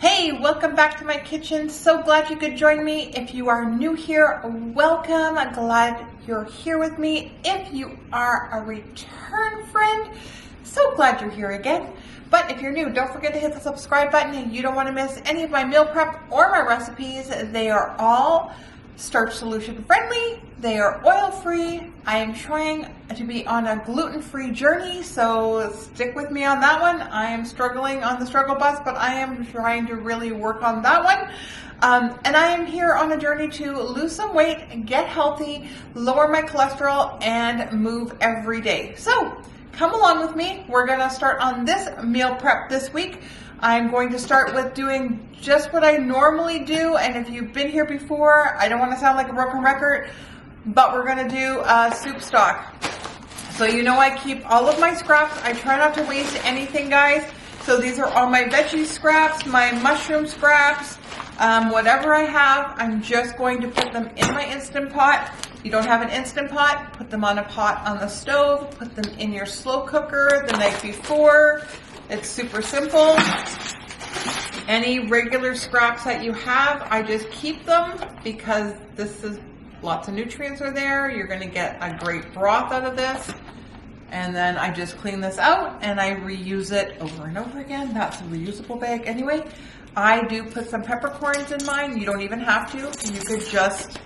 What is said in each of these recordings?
Hey, welcome back to my kitchen. So glad you could join me. If you are new here, welcome. I'm glad you're here with me. If you are a return friend, so glad you're here again. But if you're new, don't forget to hit the subscribe button. You don't want to miss any of my meal prep or my recipes. They are all starch solution friendly. They are oil free. I am trying to be on a gluten-free journey, so stick with me on that one. I am struggling on the struggle bus, but I am trying to really work on that one. And I am here on a journey to lose some weight, get healthy, lower my cholesterol, and move every day. So come along with me. We're gonna start on this meal prep this week. I'm going to start with doing just what I normally do, and if you've been here before, I don't want to sound like a broken record, but we're going to do soup stock. So you know I keep all of my scraps. I try not to waste anything, guys. So these are all my veggie scraps, my mushroom scraps, whatever I have, I'm just going to put them in my Instant Pot. If you don't have an Instant Pot, put them on a pot on the stove, put them in your slow cooker the night before. It's super simple. Any regular scraps that you have, I just keep them because this is lots of nutrients are there. You're going to get a great broth out of this. And then I just clean this out and I reuse it over and over again. That's a reusable bag anyway. I do put some peppercorns in mine. You don't even have to. You could just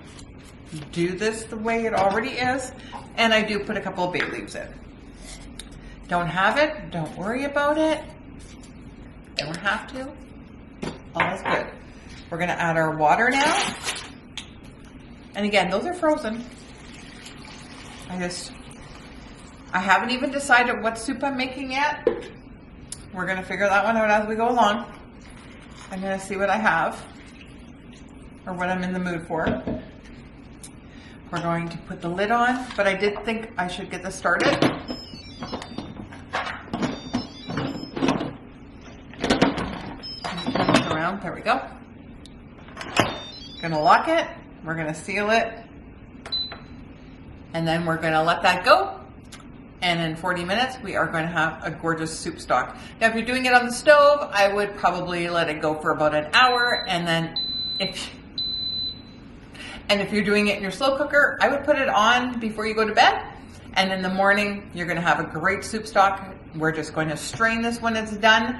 do this the way it already is. And I do put a couple of bay leaves in. Don't have it, don't worry about it. Don't have to. All is good. We're gonna add our water now. And again, those are frozen. I haven't even decided what soup I'm making yet. We're gonna figure that one out as we go along. I'm gonna see what I have or what I'm in the mood for. We're going to put the lid on, but I did think I should get this started. Around, there we go. Gonna lock it, we're gonna seal it, and then we're gonna let that go. And in 40 minutes, we are going to have a gorgeous soup stock. Now, if you're doing it on the stove, I would probably let it go for about an hour. And then if you're doing it in your slow cooker, I would put it on before you go to bed. And in the morning, you're going to have a great soup stock. We're just going to strain this when it's done.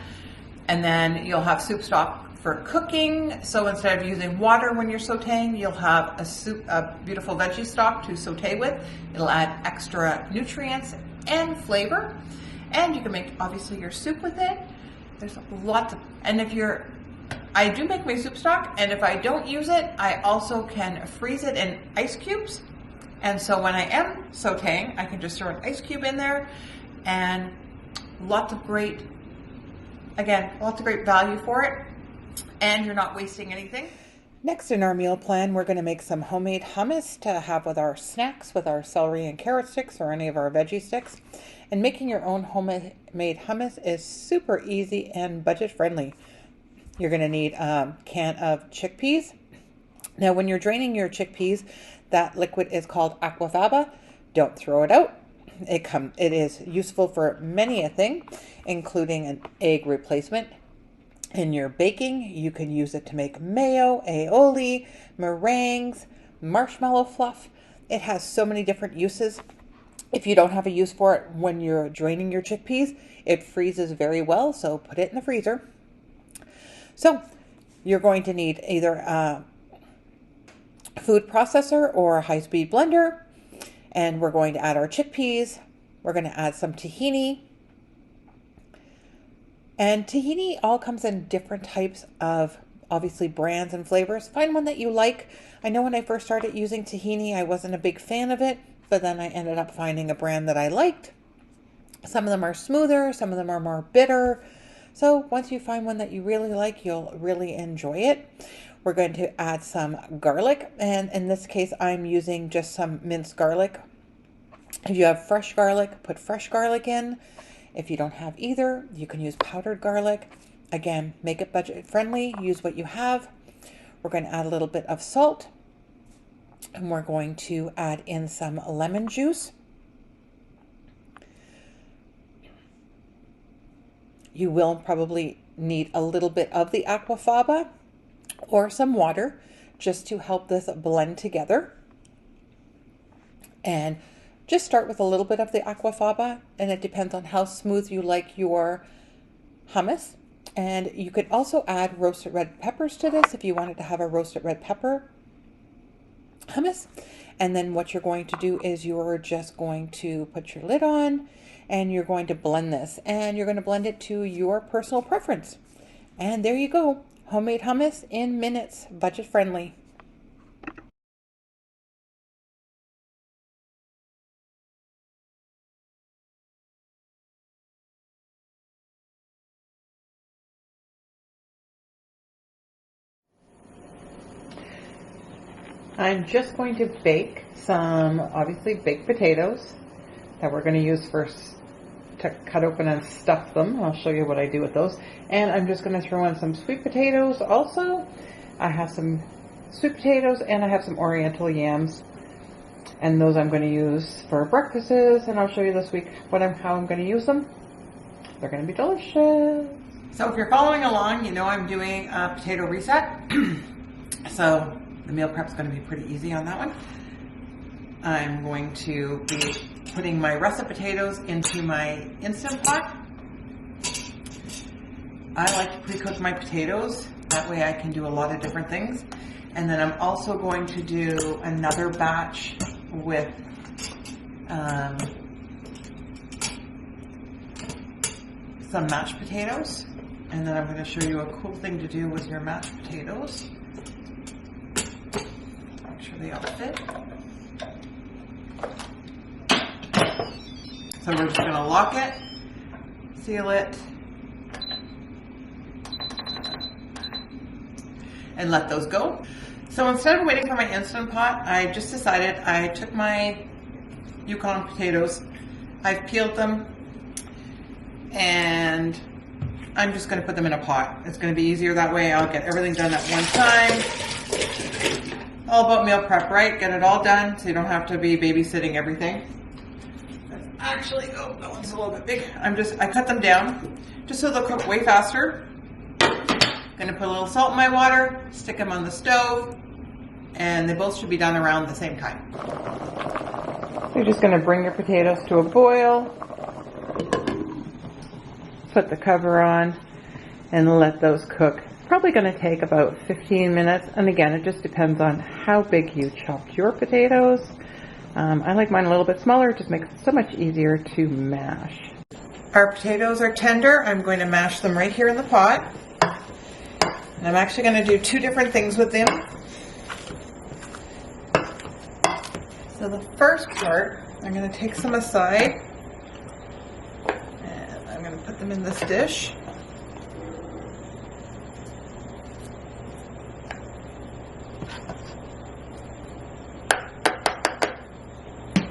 And then you'll have soup stock for cooking. So instead of using water when you're sauteing, you'll have a beautiful veggie stock to saute with. It'll add extra nutrients and flavor. And you can make, obviously, your soup with it. There's lots of, and I do make my soup stock, and if I don't use it, I also can freeze it in ice cubes. And so when I am sauteing, I can just throw an ice cube in there, and lots of great value for it. And you're not wasting anything. Next in our meal plan, we're going to make some homemade hummus to have with our snacks, with our celery and carrot sticks or any of our veggie sticks. And making your own homemade hummus is super easy and budget friendly. You're going to need a can of chickpeas. Now, when you're draining your chickpeas, that liquid is called aquafaba. Don't throw it out. It is useful for many a thing, including an egg replacement. In your baking, you can use it to make mayo, aioli, meringues, marshmallow fluff. It has so many different uses. If you don't have a use for it when you're draining your chickpeas, it freezes very well, so put it in the freezer. So you're going to need either a food processor or a high-speed blender, and we're going to add our chickpeas. We're going to add some tahini. And tahini all comes in different types of, obviously, brands and flavors. Find one that you like. I know when I first started using tahini, I wasn't a big fan of it, but then I ended up finding a brand that I liked. Some of them are smoother, some of them are more bitter. So once you find one that you really like, you'll really enjoy it. We're going to add some garlic, and in this case, I'm using just some minced garlic. If you have fresh garlic, put fresh garlic in. If you don't have either, you can use powdered garlic. Again, make it budget friendly. Use what you have. We're going to add a little bit of salt. And we're going to add in some lemon juice. You will probably need a little bit of the aquafaba or some water just to help this blend together. And just start with a little bit of the aquafaba, and it depends on how smooth you like your hummus. And you could also add roasted red peppers to this if you wanted to have a roasted red pepper hummus. And then what you're going to do is you're just going to put your lid on and you're going to blend this, and you're going to blend it to your personal preference. And there you go. Homemade hummus in minutes, budget friendly. I'm just going to bake some, obviously, baked potatoes that we're going to use first to cut open and stuff them. I'll show you what I do with those. And I'm just going to throw in some sweet potatoes also. I have some sweet potatoes and I have some oriental yams. And those I'm going to use for breakfasts, and I'll show you this week how I'm going to use them. They're going to be delicious. So if you're following along, you know I'm doing a potato reset. So the meal prep is going to be pretty easy on that one. I'm going to be putting my russet potatoes into my Instant Pot. I like to pre-cook my potatoes. That way I can do a lot of different things. And then I'm also going to do another batch with some mashed potatoes. And then I'm going to show you a cool thing to do with your mashed potatoes. Make sure they all fit. So we're just going to lock it, seal it, and let those go. So instead of waiting for my Instant Pot, I just decided I took my Yukon potatoes, I've peeled them, and I'm just going to put them in a pot. It's going to be easier that way. I'll get everything done at one time. All about meal prep, right? Get it all done so you don't have to be babysitting everything. Actually, oh, that one's a little bit big. I cut them down just so they'll cook way faster. Gonna put a little salt in my water, stick them on the stove, and they both should be done around the same time. You're just gonna bring your potatoes to a boil, put the cover on, and let those cook. Probably gonna take about 15 minutes, and again, it just depends on how big you chopped your potatoes. I like mine a little bit smaller. It just makes it so much easier to mash. Our potatoes are tender. I'm going to mash them right here in the pot. And I'm actually going to do two different things with them. So the first part, I'm going to take some aside. And I'm going to put them in this dish.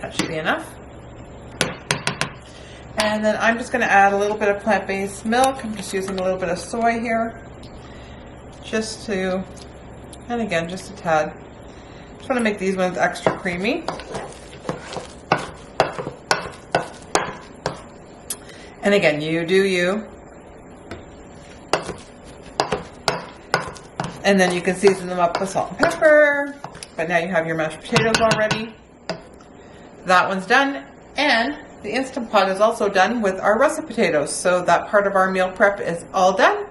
That should be enough. And then I'm just going to add a little bit of plant-based milk. I'm just using a little bit of soy here. Just to, and again, just a tad. Just want to make these ones extra creamy. And again, you do you. And then you can season them up with salt and pepper. But now you have your mashed potatoes already. That one's done, and the Instant Pot is also done with our russet potatoes. So that part of our meal prep is all done.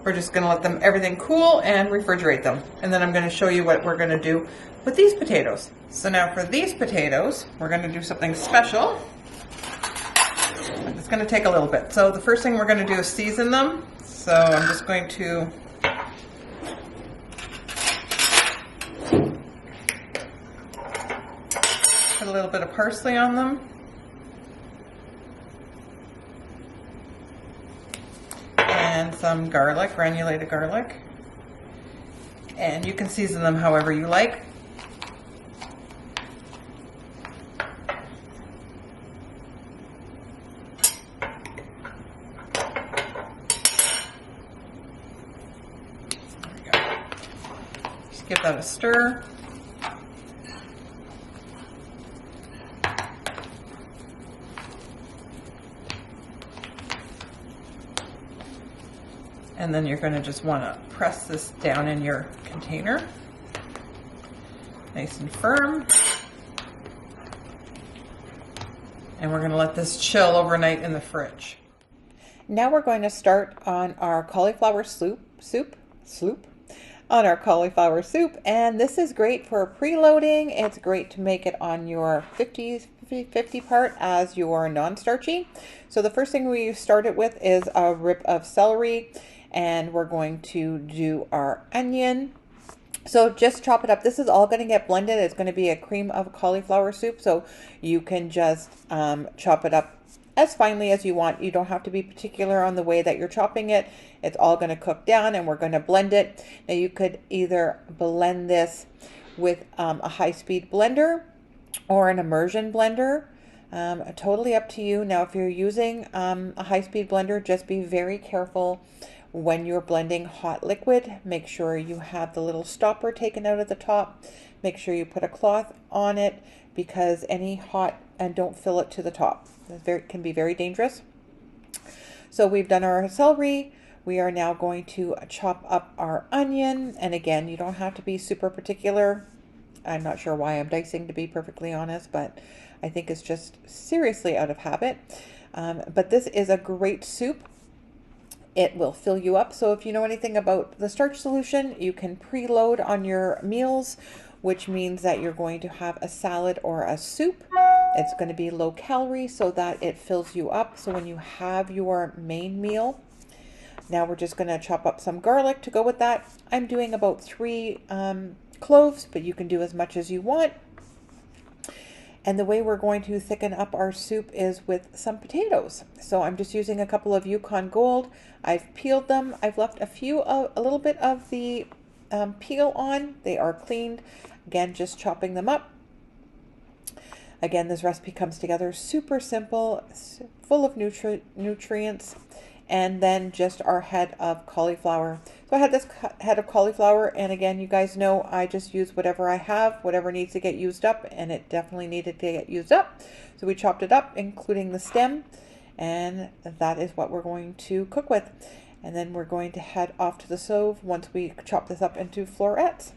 We're just going to let everything cool and refrigerate them. And then I'm going to show you what we're going to do with these potatoes. So now for these potatoes, we're going to do something special. It's going to take a little bit. So the first thing we're going to do is season them. So I'm just going to put a little bit of parsley on them. And some garlic, granulated garlic. And you can season them however you like. There we go. Just give that a stir. And then you're going to just want to press this down in your container. Nice and firm. And we're going to let this chill overnight in the fridge. Now we're going to start on our cauliflower soup, on our cauliflower soup. And this is great for preloading. It's great to make it on your 50-50 part as your non-starchy. So the first thing we start it with is a rip of celery, and we're going to do our onion. So just chop it up. This is all going to get blended. It's going to be a cream of cauliflower soup, so you can just chop it up as finely as you want. You don't have to be particular on the way that you're chopping it. It's all going to cook down, and we're going to blend it. Now you could either blend this with a high-speed blender or an immersion blender. Totally up to you. Now if you're using a high-speed blender, just be very careful when you're blending hot liquid. Make sure you have the little stopper taken out of the top. Make sure you put a cloth on it, because any hot, and don't fill it to the top. It can be very dangerous. So we've done our celery. We are now going to chop up our onion. And again, you don't have to be super particular. I'm not sure why I'm dicing, to be perfectly honest, but I think it's just seriously out of habit. But this is a great soup. It will fill you up. So if you know anything about the starch solution, you can preload on your meals, which means that you're going to have a salad or a soup. It's going to be low calorie so that it fills you up. So when you have your main meal, now we're just going to chop up some garlic to go with that. I'm doing about 3 cloves, but you can do as much as you want. And the way we're going to thicken up our soup is with some potatoes. So I'm just using a couple of Yukon Gold. I've peeled them. I've left a little bit of the peel on. They are cleaned. Again, just chopping them up. Again, this recipe comes together super simple, full of nutrients. And then just our head of cauliflower. So I had this head of cauliflower, and again, you guys know I just use whatever I have, whatever needs to get used up, and it definitely needed to get used up. So we chopped it up, including the stem, and that is what we're going to cook with. And then we're going to head off to the stove once we chop this up into florets.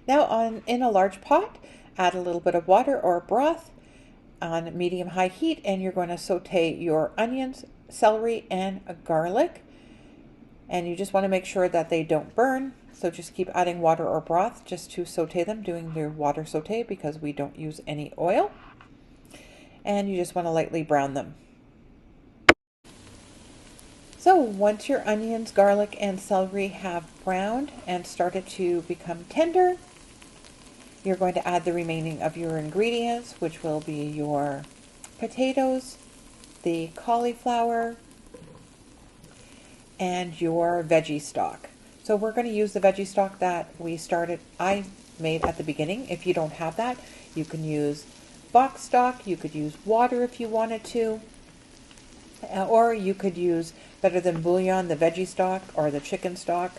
Now in a large pot, add a little bit of water or broth on medium-high heat, and you're going to saute your onions, celery, and garlic. And you just want to make sure that they don't burn. So just keep adding water or broth just to saute them, doing your water saute because we don't use any oil. And you just want to lightly brown them. So once your onions, garlic, and celery have browned and started to become tender, you're going to add the remaining of your ingredients, which will be your potatoes, the cauliflower, and your veggie stock. So we're going to use the veggie stock that I made at the beginning. If you don't have that, you can use box stock. You could use water if you wanted to, or you could use, better than bouillon, the veggie stock or the chicken stock.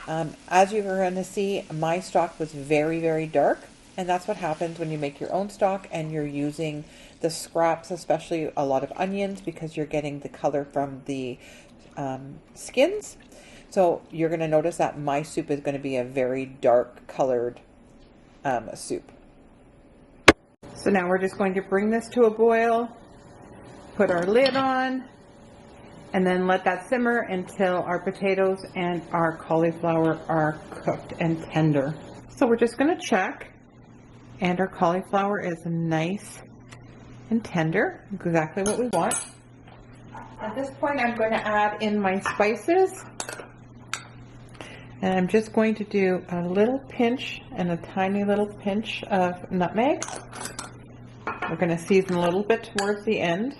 As you're going to see, my stock was very, very dark. And that's what happens when you make your own stock and you're using the scraps, especially a lot of onions, because you're getting the color from the skins. So you're going to notice that my soup is going to be a very dark colored soup. So now we're just going to bring this to a boil, put our lid on, and then let that simmer until our potatoes and our cauliflower are cooked and tender. So we're just going to check. And our cauliflower is nice and tender, exactly what we want. At this point, I'm going to add in my spices. And I'm just going to do a little pinch and a tiny little pinch of nutmeg. We're going to season a little bit towards the end.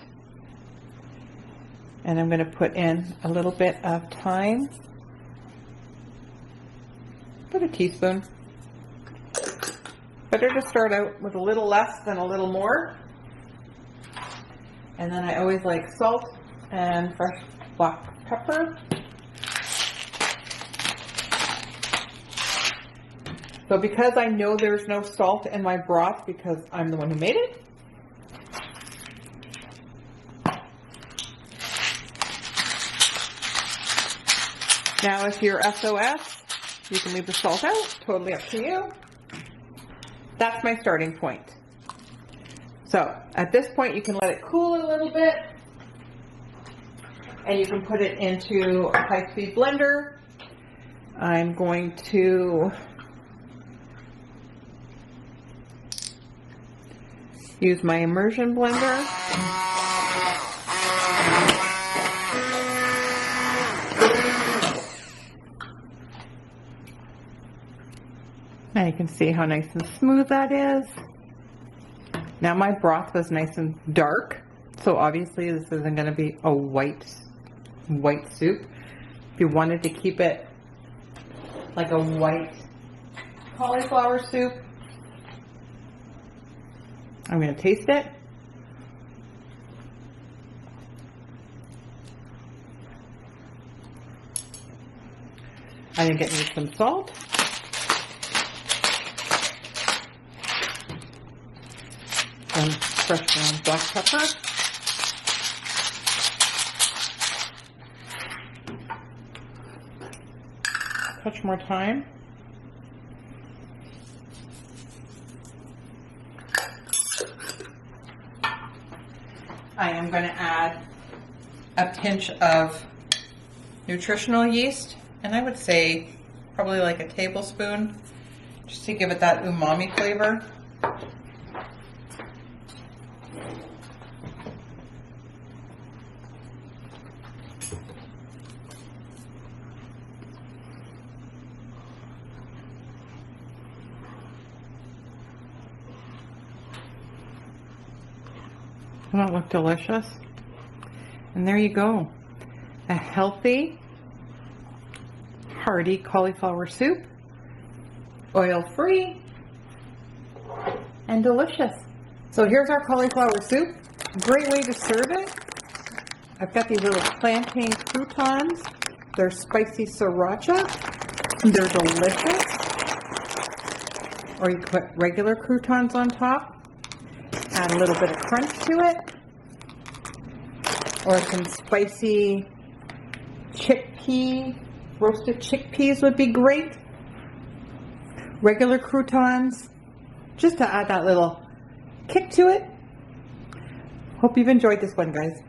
And I'm going to put in a little bit of thyme. About a teaspoon. Better to start out with a little less than a little more. And then I always like salt and fresh black pepper. So because I know there's no salt in my broth because I'm the one who made it, Now if you're SOS, you can leave the salt out, totally up to you. That's my starting point. So at this point you can let it cool a little bit and you can put it into a high-speed blender. I'm going to use my immersion blender. And you can see how nice and smooth that is. Now my broth was nice and dark, so obviously this isn't going to be a white soup. If you wanted to keep it like a white cauliflower soup, I'm going to taste it. I think it needs some salt. And fresh ground black pepper. Touch more thyme. I am going to add a pinch of nutritional yeast, and I would say probably like a tablespoon, just to give it that umami flavor. Doesn't that look delicious? And there you go. A healthy, hearty cauliflower soup. Oil-free and delicious. So here's our cauliflower soup. Great way to serve it. I've got these little plantain croutons. They're spicy sriracha. They're delicious. Or you could put regular croutons on top. Add a little bit of crunch to it, or some spicy roasted chickpeas would be great. Regular croutons, just to add that little kick to it. Hope you've enjoyed this one, guys.